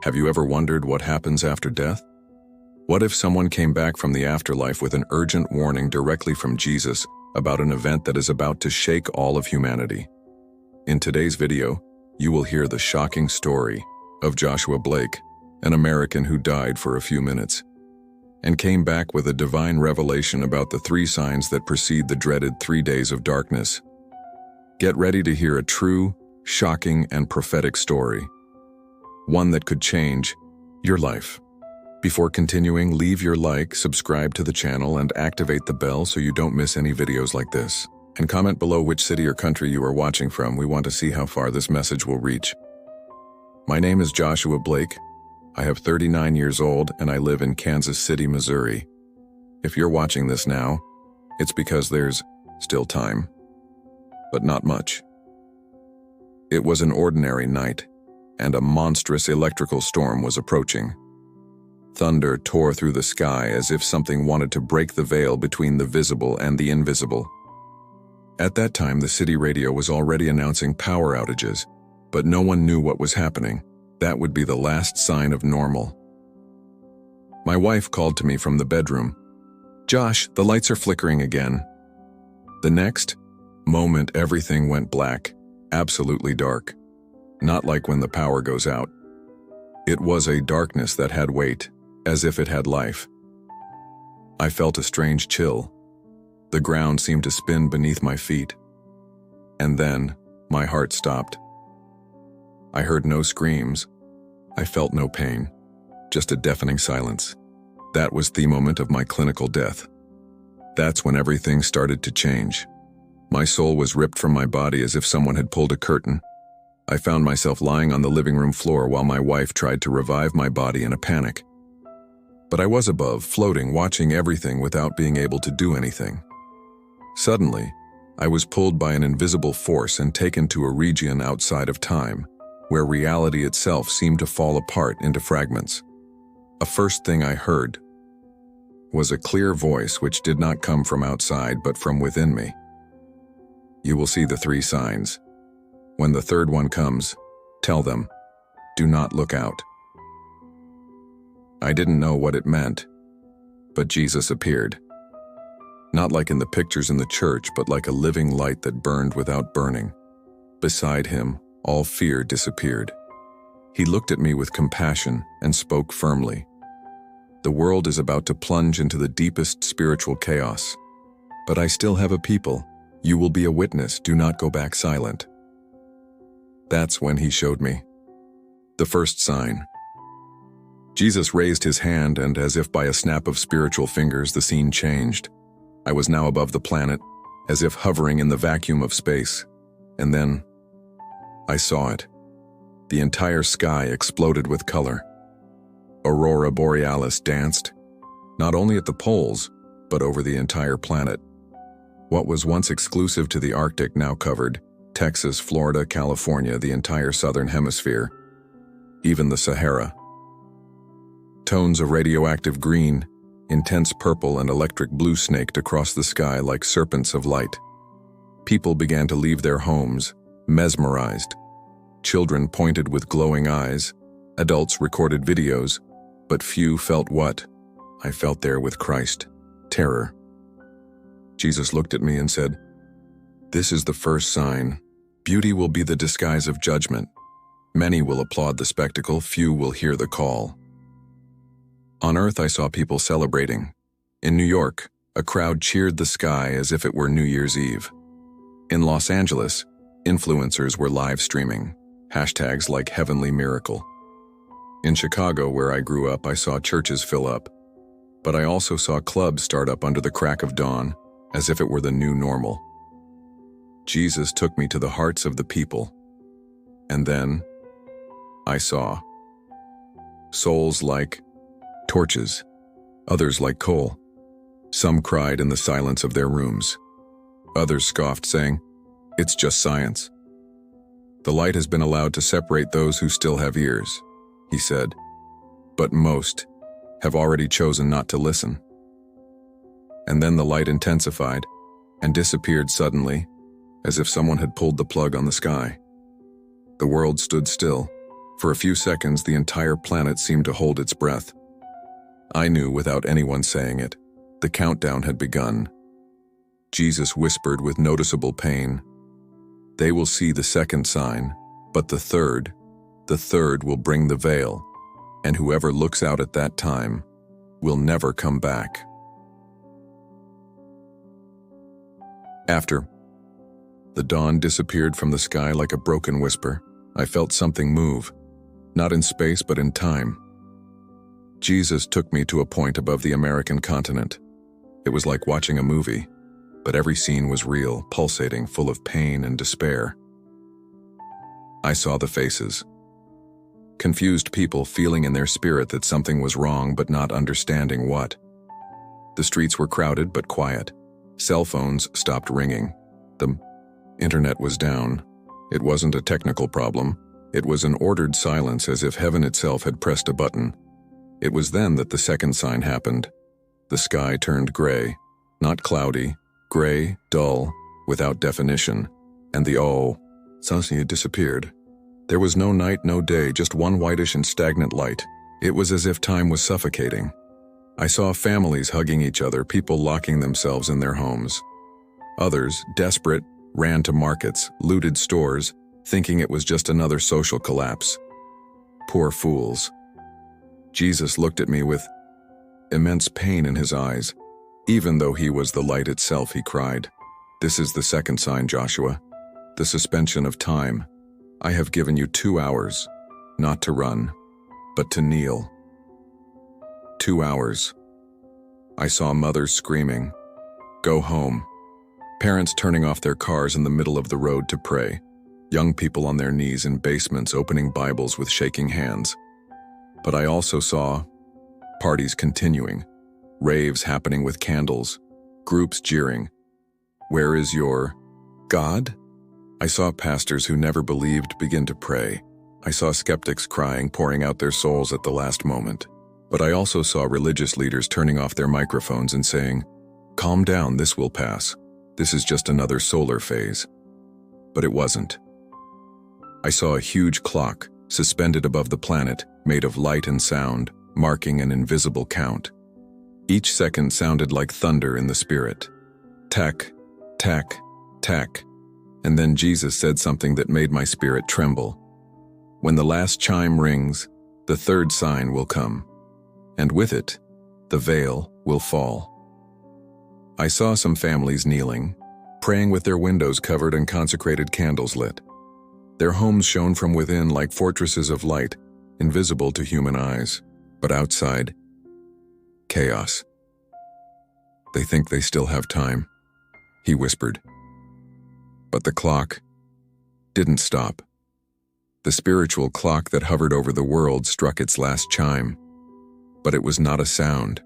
Have you ever wondered what happens after death? What if someone came back from the afterlife with an urgent warning directly from Jesus about an event that is about to shake all of humanity? In today's video, you will hear the shocking story of Joshua Blake, an American who died for a few minutes, and came back with a divine revelation about the 3 signs that precede the dreaded 3 days of darkness. Get ready to hear a true, shocking, and prophetic story. One that could change your life. Before continuing, leave your like, subscribe to the channel, and activate the bell so you don't miss any videos like this. And comment below which city or country you are watching from. We want to see how far this message will reach. My name is Joshua Blake. I have 39 years old and I live in Kansas City, Missouri. If you're watching this now, it's because there's still time, but not much. It was an ordinary night, and a monstrous electrical storm was approaching. Thunder tore through the sky as if something wanted to break the veil between the visible and the invisible. At that time, the city radio was already announcing power outages, but no one knew what was happening. That would be the last sign of normal. My wife called to me from the bedroom. "Josh, the lights are flickering again." The next moment, everything went black, absolutely dark. Not like when the power goes out. It was a darkness that had weight, as if it had life. I felt a strange chill. The ground seemed to spin beneath my feet. And then, my heart stopped. I heard no screams. I felt no pain. Just a deafening silence. That was the moment of my clinical death. That's when everything started to change. My soul was ripped from my body as if someone had pulled a curtain. I found myself lying on the living room floor while my wife tried to revive my body in a panic. But I was above, floating, watching everything without being able to do anything. Suddenly, I was pulled by an invisible force and taken to a region outside of time, where reality itself seemed to fall apart into fragments. The first thing I heard was a clear voice which did not come from outside but from within me. "You will see the 3 signs. When the 3rd one comes, tell them, do not look out." I didn't know what it meant, but Jesus appeared. Not like in the pictures in the church, but like a living light that burned without burning. Beside him, all fear disappeared. He looked at me with compassion and spoke firmly. "The world is about to plunge into the deepest spiritual chaos. But I still have a people. You will be a witness. Do not go back silent." That's when he showed me the first sign. Jesus raised his hand, and as if by a snap of spiritual fingers, the scene changed. I was now above the planet, as if hovering in the vacuum of space. And then I saw it. The entire sky exploded with color. Aurora Borealis danced, not only at the poles, but over the entire planet. What was once exclusive to the Arctic now covered Texas, Florida, California, the entire southern hemisphere, even the Sahara. Tones of radioactive green, intense purple, and electric blue snaked across the sky like serpents of light. People began to leave their homes, mesmerized. Children pointed with glowing eyes. Adults recorded videos, but few felt what I felt there with Christ: terror. Jesus looked at me and said, "This is the first sign. Beauty will be the disguise of judgment. Many will applaud the spectacle, few will hear the call." On earth, I saw people celebrating. In New York, a crowd cheered the sky as if it were New Year's Eve. In Los Angeles, influencers were live streaming, hashtags like Heavenly Miracle. In Chicago, where I grew up, I saw churches fill up. But I also saw clubs start up under the crack of dawn, as if it were the new normal. Jesus took me to the hearts of the people. And then I saw souls like torches, others like coal. Some cried in the silence of their rooms. Others scoffed, saying, "It's just science." "The light has been allowed to separate those who still have ears," he said, "but most have already chosen not to listen." And then the light intensified and disappeared suddenly, as if someone had pulled the plug on the sky. The world stood still, For a few seconds, the entire planet seemed to hold its breath. I knew without anyone saying it. The countdown had begun. Jesus whispered with noticeable pain, "They will see the second sign, but the third will bring the veil, and whoever looks out at that time will never come back." After the dawn disappeared from the sky like a broken whisper, I felt something move, not in space but in time. Jesus took me to a point above the American continent. It was like watching a movie, but every scene was real, pulsating, full of pain and despair. I saw the faces. Confused people feeling in their spirit that something was wrong but not understanding what. The streets were crowded but quiet. Cell phones stopped ringing. The internet was down. It wasn't a technical problem. It was an ordered silence, as if heaven itself had pressed a button. It was then that the second sign happened. The sky turned gray, not cloudy, gray, dull, without definition, and the sunset had disappeared. There was no night, no day, just one whitish and stagnant light. It was as if time was suffocating. I saw families hugging each other, people locking themselves in their homes. Others, desperate, ran to markets, looted stores, thinking it was just another social collapse. Poor fools. Jesus looked at me with immense pain in his eyes. Even though he was the light itself, he cried, "This is the second sign, Joshua. The suspension of time. I have given you 2 hours, not to run, but to kneel." 2 hours. I saw mothers screaming, "Go home." Parents turning off their cars in the middle of the road to pray. Young people on their knees in basements opening Bibles with shaking hands. But I also saw parties continuing, raves happening with candles, groups jeering. "Where is your God?" I saw pastors who never believed begin to pray. I saw skeptics crying, pouring out their souls at the last moment. But I also saw religious leaders turning off their microphones and saying, "Calm down, this will pass. This is just another solar phase." But it wasn't. I saw a huge clock suspended above the planet, made of light and sound, marking an invisible count. Each second sounded like thunder in the spirit. Tack, tack, tack. And then Jesus said something that made my spirit tremble. "When the last chime rings, the third sign will come, and with it, the veil will fall." I saw some families kneeling, praying with their windows covered and consecrated candles lit. Their homes shone from within like fortresses of light, invisible to human eyes. But outside, chaos. "They think they still have time," he whispered. But the clock didn't stop. The spiritual clock that hovered over the world struck its last chime. But it was not a sound.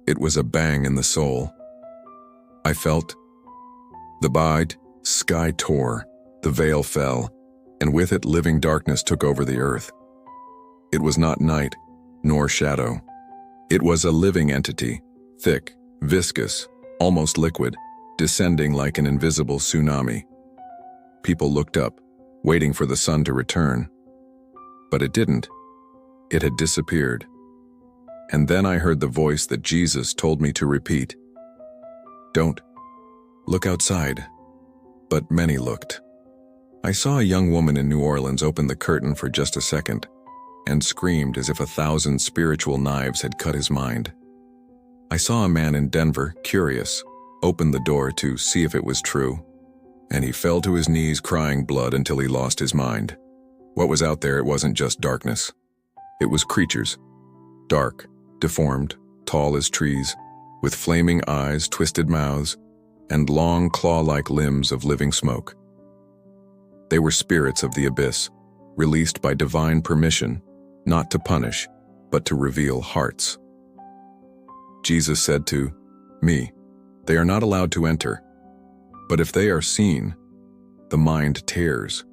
It was a bang in the soul. I felt the sky tore, the veil fell, and with it living darkness took over the earth. It was not night, nor shadow. It was a living entity, thick, viscous, almost liquid, descending like an invisible tsunami. People looked up, waiting for the sun to return. But it didn't. It had disappeared. And then I heard the voice that Jesus told me to repeat. "Don't look outside." But many looked. I saw a young woman in New Orleans open the curtain for just a second and screamed as if 1,000 spiritual knives had cut his mind. I saw a man in Denver, curious, open the door to see if it was true, and he fell to his knees crying blood until he lost his mind. What was out there, it wasn't just darkness. It was creatures, dark, deformed, tall as trees, with flaming eyes, twisted mouths, and long claw-like limbs of living smoke. They were spirits of the abyss, released by divine permission, not to punish, but to reveal hearts. Jesus said to me, "They are not allowed to enter, but if they are seen, the mind tears,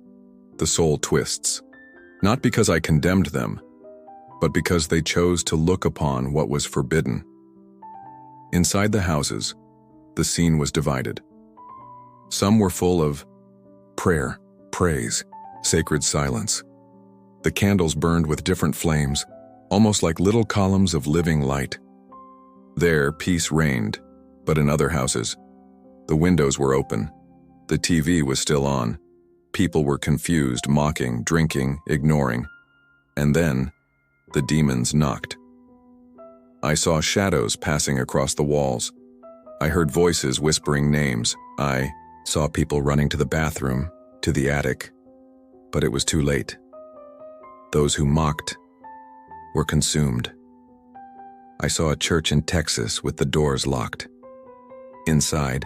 the soul twists, not because I condemned them, but because they chose to look upon what was forbidden." Inside the houses, the scene was divided. Some were full of prayer, praise, sacred silence. The candles burned with different flames, almost like little columns of living light. There, peace reigned, but in other houses, the windows were open. The TV was still on. People were confused, mocking, drinking, ignoring. And then, the demons knocked. I saw shadows passing across the walls. I heard voices whispering names. I saw people running to the bathroom, to the attic. But it was too late. Those who mocked were consumed. I saw a church in Texas with the doors locked. Inside,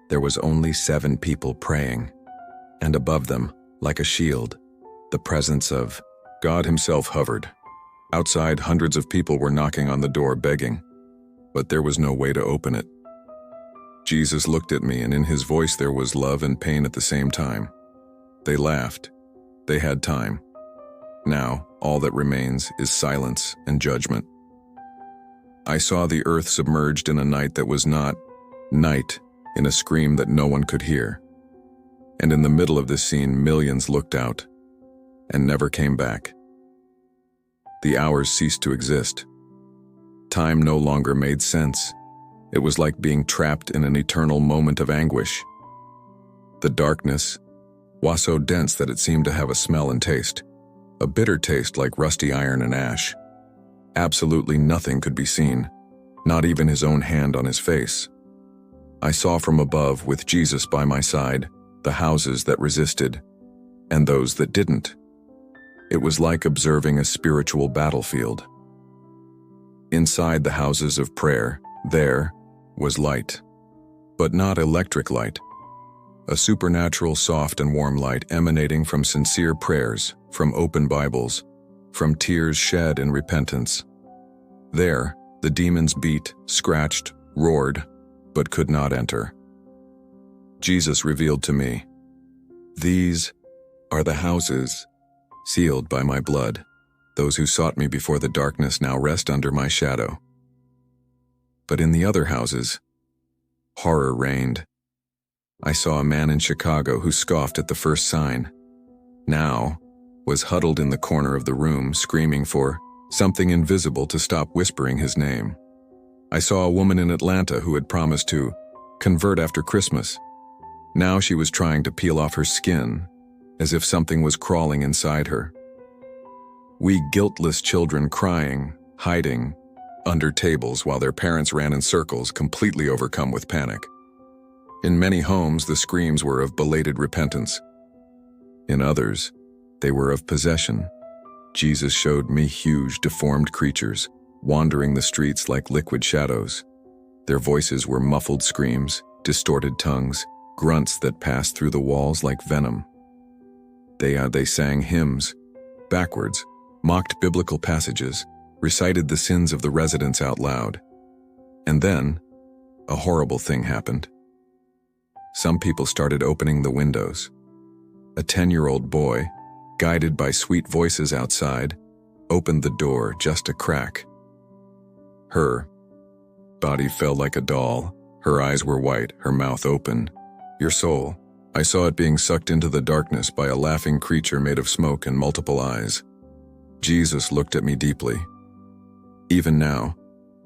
there was only 7 people praying, and above them, like a shield, the presence of God himself hovered. Outside, hundreds of people were knocking on the door begging, but there was no way to open it. Jesus looked at me, and in his voice there was love and pain at the same time. They laughed. They had time. Now, all that remains is silence and judgment. I saw the earth submerged in a night that was not night, in a scream that no one could hear. And in the middle of this scene, millions looked out and never came back. The hours ceased to exist. Time no longer made sense. It was like being trapped in an eternal moment of anguish. The darkness was so dense that it seemed to have a smell and taste, a bitter taste like rusty iron and ash. Absolutely nothing could be seen, not even his own hand on his face. I saw from above, with Jesus by my side, the houses that resisted and those that didn't. It was like observing a spiritual battlefield. Inside the houses of prayer, there was light, but not electric light. A supernatural, soft and warm light emanating from sincere prayers, from open Bibles, from tears shed in repentance. There, the demons beat, scratched, roared, but could not enter. Jesus revealed to me, "These are the houses sealed by my blood. Those who sought me before the darkness now rest under my shadow." But in the other houses, horror reigned. I saw a man in Chicago who scoffed at the first sign. Now, was huddled in the corner of the room, screaming for something invisible to stop whispering his name. I saw a woman in Atlanta who had promised to convert after Christmas. Now she was trying to peel off her skin, as if something was crawling inside her. We guiltless children crying, hiding, under tables while their parents ran in circles, completely overcome with panic. In many homes, the screams were of belated repentance. In others, they were of possession. Jesus showed me huge, deformed creatures, wandering the streets like liquid shadows. Their voices were muffled screams, distorted tongues, grunts that passed through the walls like venom. They sang hymns, backwards, mocked biblical passages, recited the sins of the residents out loud. And then, a horrible thing happened. Some people started opening the windows. A 10-year-old boy, guided by sweet voices outside, opened the door just a crack. Her body fell like a doll. Her eyes were white, her mouth open. Your soul. I saw it being sucked into the darkness by a laughing creature made of smoke and multiple eyes. Jesus looked at me deeply. Even now,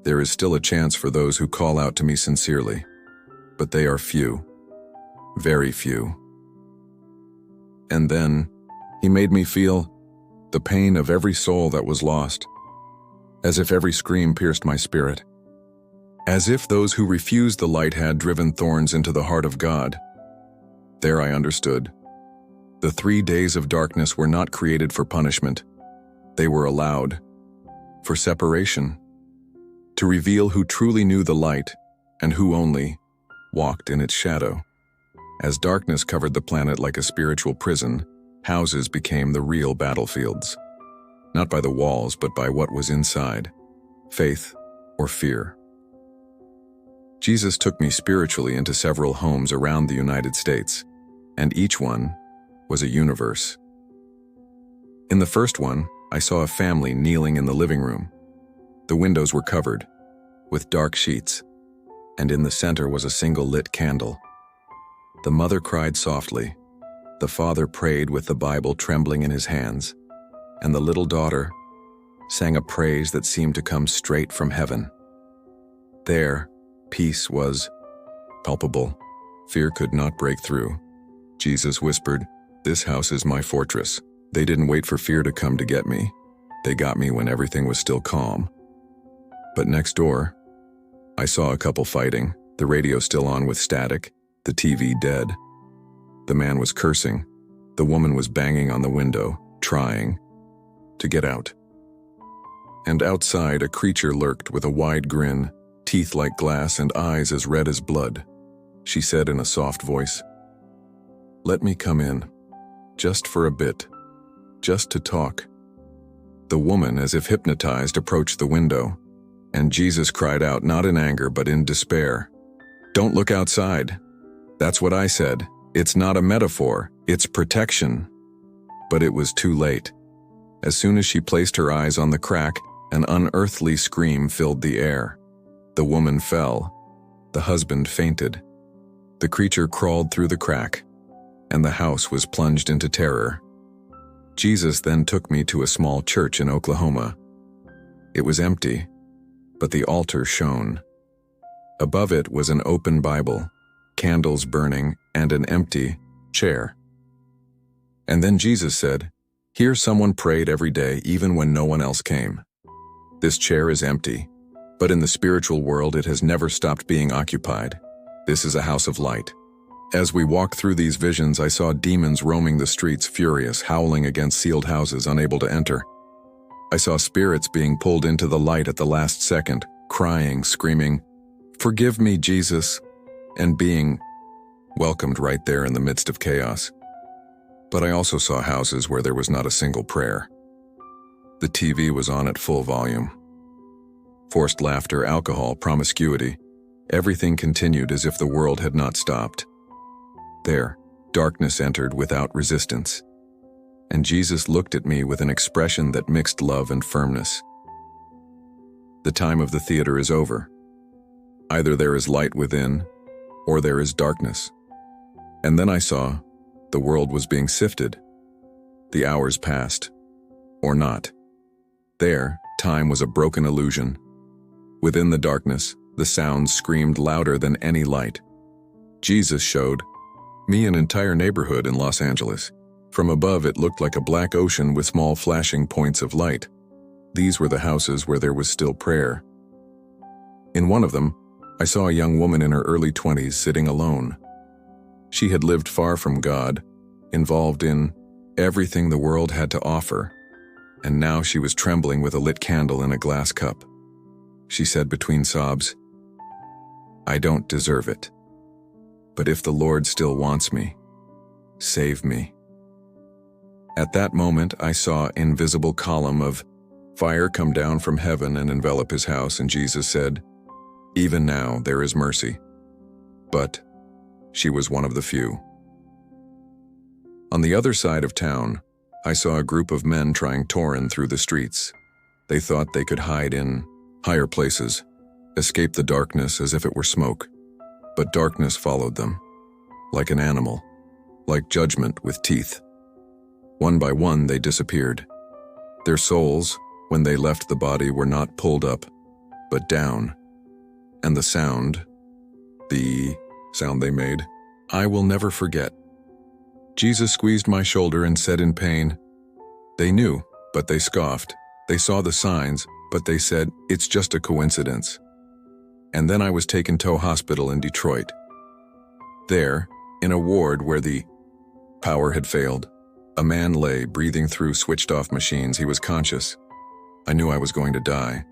there is still a chance for those who call out to me sincerely, but they are few, very few. And then, he made me feel the pain of every soul that was lost, as if every scream pierced my spirit, as if those who refused the light had driven thorns into the heart of God. There I understood. The 3 days of darkness were not created for punishment. They were allowed for separation, to reveal who truly knew the light and who only walked in its shadow. As darkness covered the planet like a spiritual prison, houses became the real battlefields. Not by the walls, but by what was inside, faith or fear. Jesus took me spiritually into several homes around the United States, and each one was a universe. In the first one, I saw a family kneeling in the living room. The windows were covered with dark sheets, and in the center was a single lit candle. The mother cried softly. The father prayed with the Bible trembling in his hands. and the little daughter sang a praise that seemed to come straight from heaven. There, peace was palpable. Fear could not break through. Jesus whispered, "This house is my fortress." They didn't wait for fear to come to get me. They got me when everything was still calm. But next door, I saw a couple fighting, the radio still on with static, the TV dead. The man was cursing. The woman was banging on the window, trying to get out. And outside, a creature lurked with a wide grin, teeth like glass and eyes as red as blood. She said in a soft voice, "Let me come in, just for a bit, just to talk." The woman, as if hypnotized, approached the window, and Jesus cried out, not in anger but in despair, "Don't look outside." That's what I said. It's not a metaphor, it's protection. But it was too late. As soon as she placed her eyes on the crack, an unearthly scream filled the air. The woman fell. The husband fainted. The creature crawled through the crack, and the house was plunged into terror. Jesus then took me to a small church in Oklahoma. It was empty, but the altar shone. Above it was an open Bible, candles burning, and an empty chair. And then Jesus said, "Here someone prayed every day, even when no one else came. This chair is empty, but in the spiritual world it has never stopped being occupied. This is a house of light." As we walked through these visions, I saw demons roaming the streets, furious, howling against sealed houses, unable to enter. I saw spirits being pulled into the light at the last second, crying, screaming, "Forgive me, Jesus," and being welcomed right there in the midst of chaos. But I also saw houses where there was not a single prayer. The TV was on at full volume. Forced laughter, alcohol, promiscuity, everything continued as if the world had not stopped. There, darkness entered without resistance, and Jesus looked at me with an expression that mixed love and firmness. The time of the theater is over. Either there is light within, or there is darkness. And then I saw the world was being sifted. The hours passed, or not. There, time was a broken illusion. Within the darkness, the sounds screamed louder than any light. Jesus showed me an entire neighborhood in Los Angeles. From above, it looked like a black ocean with small flashing points of light. These were the houses where there was still prayer. In one of them, I saw a young woman in her early 20s sitting alone. She had lived far from God, involved in everything the world had to offer, and now she was trembling with a lit candle in a glass cup. She said between sobs, "I don't deserve it. But if the Lord still wants me, save me." At that moment, I saw an invisible column of fire come down from heaven and envelop his house, and Jesus said, "Even now there is mercy." But she was one of the few. On the other side of town, I saw a group of men trying Torin through the streets. They thought they could hide in higher places, escape the darkness as if it were smoke. But darkness followed them, like an animal, like judgment with teeth. One by one, they disappeared. Their souls, when they left the body, were not pulled up, but down. And the sound they made, I will never forget. Jesus squeezed my shoulder and said in pain, "They knew, but they scoffed. They saw the signs, but they said, it's just a coincidence." And then I was taken to a hospital in Detroit. There, in a ward where the power had failed, a man lay, breathing through switched-off machines. He was conscious. I knew I was going to die.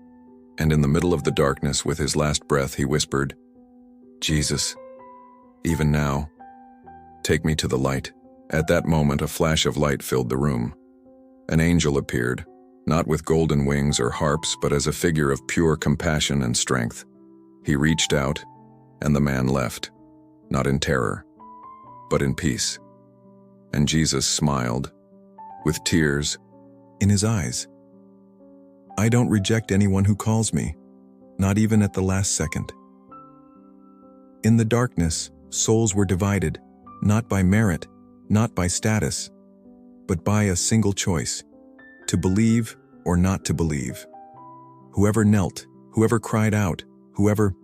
And in the middle of the darkness, with his last breath, he whispered, "Jesus, even now, take me to the light." At that moment, a flash of light filled the room. An angel appeared, not with golden wings or harps, but as a figure of pure compassion and strength. He reached out, and the man left, not in terror, but in peace. And Jesus smiled, with tears in his eyes. "I don't reject anyone who calls me, not even at the last second." In the darkness, souls were divided, not by merit, not by status, but by a single choice: to believe or not to believe. Whoever knelt, whoever cried out, whoever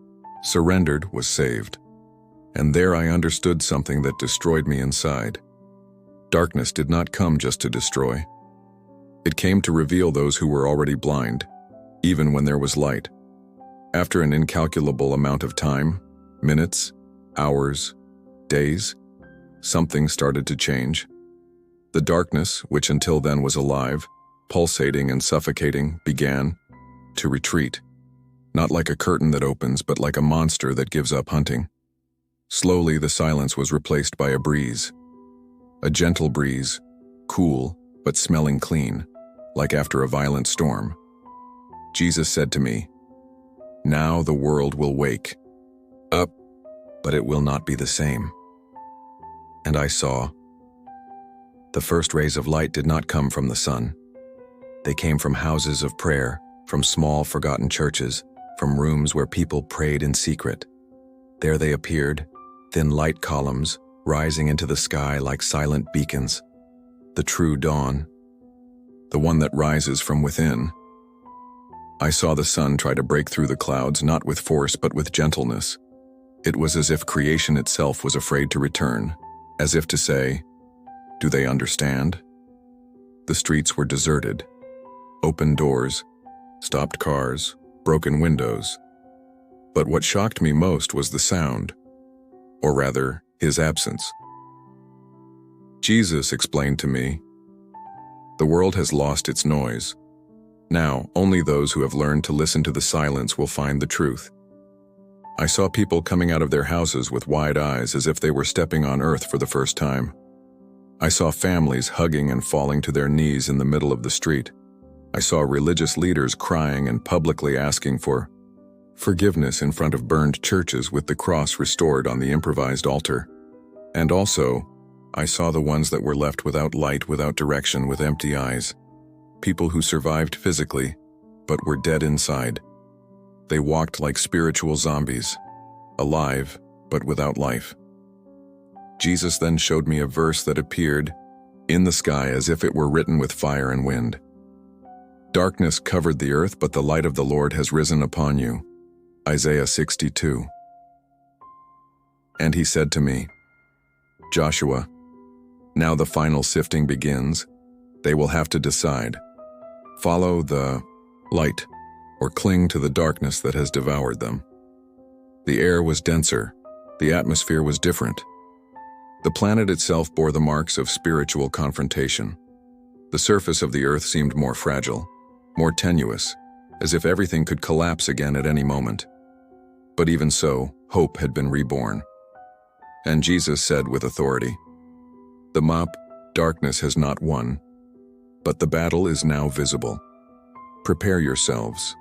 surrendered was saved. And there I understood something that destroyed me inside. Darkness did not come just to destroy. It came to reveal those who were already blind, even when there was light. After an incalculable amount of time, minutes, hours, days, something started to change. The darkness, which until then was alive, pulsating and suffocating, began to retreat. Not like a curtain that opens, but like a monster that gives up hunting. Slowly, the silence was replaced by a breeze. A gentle breeze, cool, but smelling clean, like after a violent storm. Jesus said to me, "Now the world will wake up, but it will not be the same." And I saw. The first rays of light did not come from the sun. They came from houses of prayer, from small forgotten churches, from rooms where people prayed in secret. There they appeared, thin light columns, rising into the sky like silent beacons. The true dawn, the one that rises from within. I saw the sun try to break through the clouds, not with force but with gentleness. It was as if creation itself was afraid to return, as if to say, "Do they understand?" The streets were deserted. Open doors, stopped cars, broken windows. But what shocked me most was the sound, or rather, his absence. Jesus explained to me, "The world has lost its noise. Now, only those who have learned to listen to the silence will find the truth." I saw people coming out of their houses with wide eyes as if they were stepping on earth for the first time. I saw families hugging and falling to their knees in the middle of the street. I saw religious leaders crying and publicly asking for forgiveness in front of burned churches with the cross restored on the improvised altar. And also, I saw the ones that were left without light, without direction, with empty eyes. People who survived physically, but were dead inside. They walked like spiritual zombies, alive, but without life. Jesus then showed me a verse that appeared in the sky as if it were written with fire and wind. "Darkness covered the earth, but the light of the Lord has risen upon you." Isaiah 62. And he said to me, "Joshua, now the final sifting begins. They will have to decide. Follow the light, or cling to the darkness that has devoured them." The air was denser. The atmosphere was different. The planet itself bore the marks of spiritual confrontation. The surface of the earth seemed more fragile, more tenuous, as if everything could collapse again at any moment. But even so, hope had been reborn. And Jesus said with authority, "The darkness has not won, but the battle is now visible. Prepare yourselves,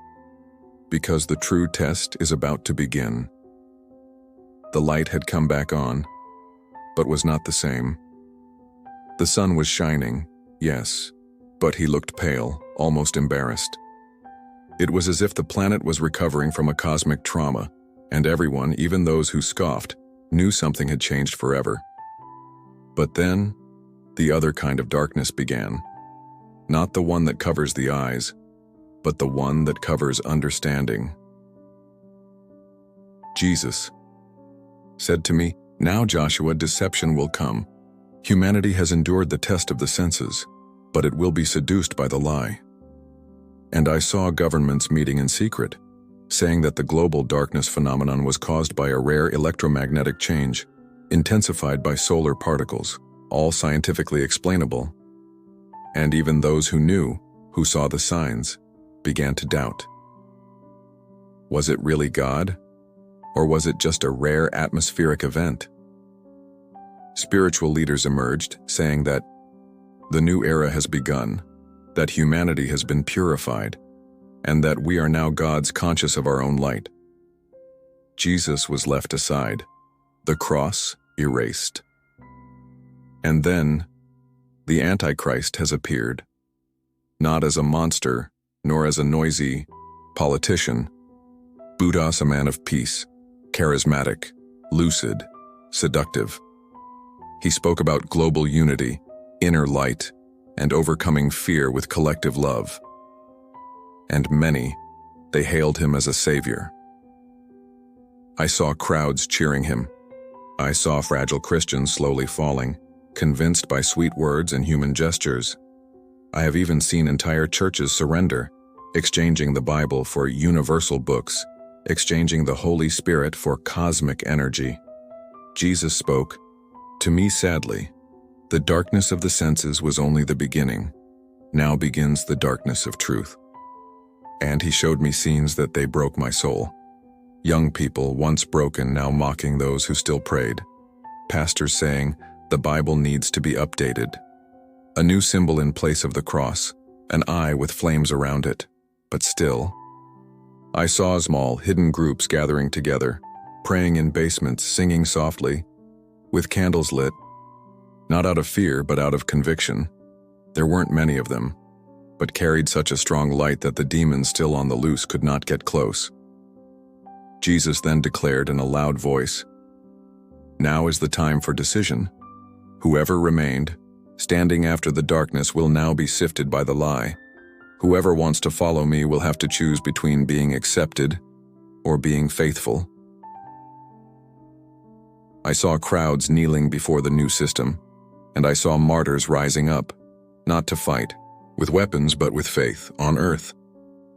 because the true test is about to begin." The light had come back on, but was not the same. The sun was shining, yes, but he looked pale, almost embarrassed. It was as if the planet was recovering from a cosmic trauma, and everyone, even those who scoffed, knew something had changed forever. But then, the other kind of darkness began. Not the one that covers the eyes, but the one that covers understanding. Jesus said to me, "Now, Joshua, deception will come. Humanity has endured the test of the senses, but it will be seduced by the lie." And I saw governments meeting in secret, saying that the global darkness phenomenon was caused by a rare electromagnetic change, intensified by solar particles, all scientifically explainable. And even those who knew, who saw the signs, began to doubt. Was it really God? Or was it just a rare atmospheric event? Spiritual leaders emerged, saying that the new era has begun, that humanity has been purified, and that we are now gods conscious of our own light. Jesus was left aside, the cross erased. And then, the Antichrist has appeared, not as a monster, nor as a noisy politician. Buddhas, a man of peace, charismatic, lucid, seductive. He spoke about global unity, inner light, and overcoming fear with collective love. And many, they hailed him as a savior. I saw crowds cheering him. I saw fragile Christians slowly falling, convinced by sweet words and human gestures. I have even seen entire churches surrender, exchanging the Bible for universal books, exchanging the Holy Spirit for cosmic energy. Jesus spoke to me sadly. The darkness of the senses was only the beginning. Now begins the darkness of truth. And he showed me scenes that they broke my soul. Young people, once broken, now mocking those who still prayed. Pastors saying, the Bible needs to be updated. A new symbol in place of the cross, an eye with flames around it. But still, I saw small, hidden groups gathering together, praying in basements, singing softly, with candles lit, not out of fear, but out of conviction. There weren't many of them, but carried such a strong light that the demons still on the loose could not get close. Jesus then declared in a loud voice, "Now is the time for decision. Whoever remained, standing after the darkness, will now be sifted by the lie. Whoever wants to follow me will have to choose between being accepted or being faithful." I saw crowds kneeling before the new system, and I saw martyrs rising up, not to fight with weapons but with faith. On earth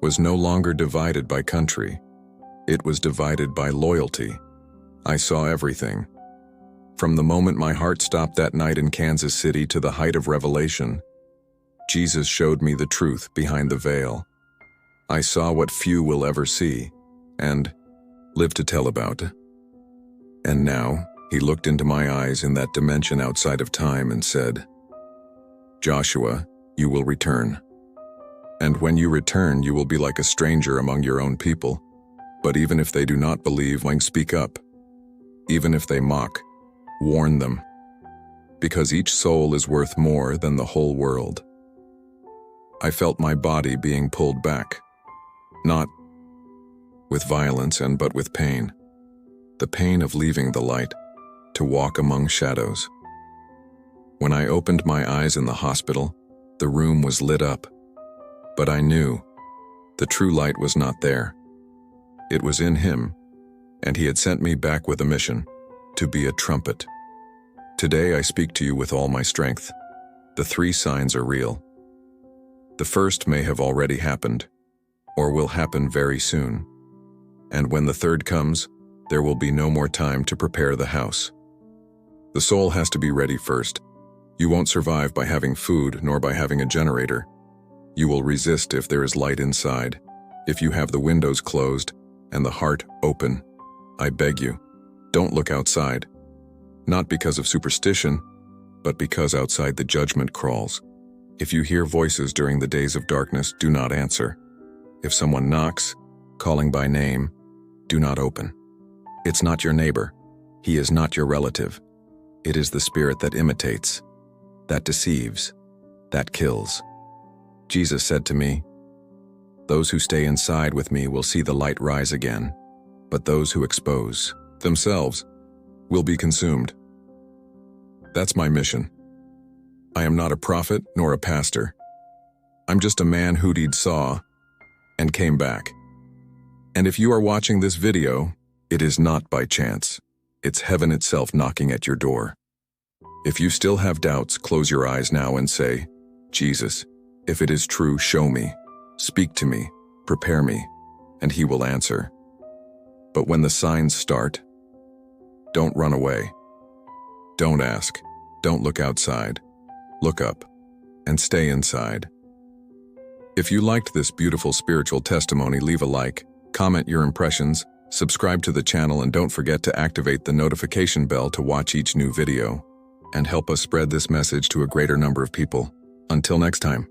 was no longer divided by country. It was divided by loyalty. I saw everything. From the moment my heart stopped that night in Kansas City to the height of revelation, Jesus showed me the truth behind the veil. I saw what few will ever see and live to tell about. And now, he looked into my eyes in that dimension outside of time and said, "Joshua, you will return. And when you return, you will be like a stranger among your own people. But even if they do not believe, speak up. Even if they mock, warn them. Because each soul is worth more than the whole world." I felt my body being pulled back, not with violence but with pain. The pain of leaving the light, to walk among shadows. When I opened my eyes in the hospital, the room was lit up. But I knew the true light was not there. It was in him, and he had sent me back with a mission, to be a trumpet. Today I speak to you with all my strength. The 3 signs are real. The first may have already happened, or will happen very soon. And when the third comes, there will be no more time to prepare the house. The soul has to be ready first. You won't survive by having food, nor by having a generator. You will resist if there is light inside, if you have the windows closed and the heart open. I beg you, don't look outside. Not because of superstition, but because outside the judgment crawls. If you hear voices during the days of darkness, do not answer. If someone knocks, calling by name, do not open. It's not your neighbor. He is not your relative. It is the spirit that imitates, that deceives, that kills. Jesus said to me, "Those who stay inside with me will see the light rise again, but those who expose themselves will be consumed." That's my mission. I am not a prophet nor a pastor. I'm just a man who saw and came back. And if you are watching this video, it is not by chance. It's heaven itself knocking at your door. If you still have doubts, close your eyes now and say, "Jesus, if it is true, show me, speak to me, prepare me," and he will answer. But when the signs start, don't run away. Don't ask. Don't look outside. Look up and stay inside. If you liked this beautiful spiritual testimony, leave a like, comment your impressions, subscribe to the channel, and don't forget to activate the notification bell to watch each new video, and help us spread this message to a greater number of people. Until next time.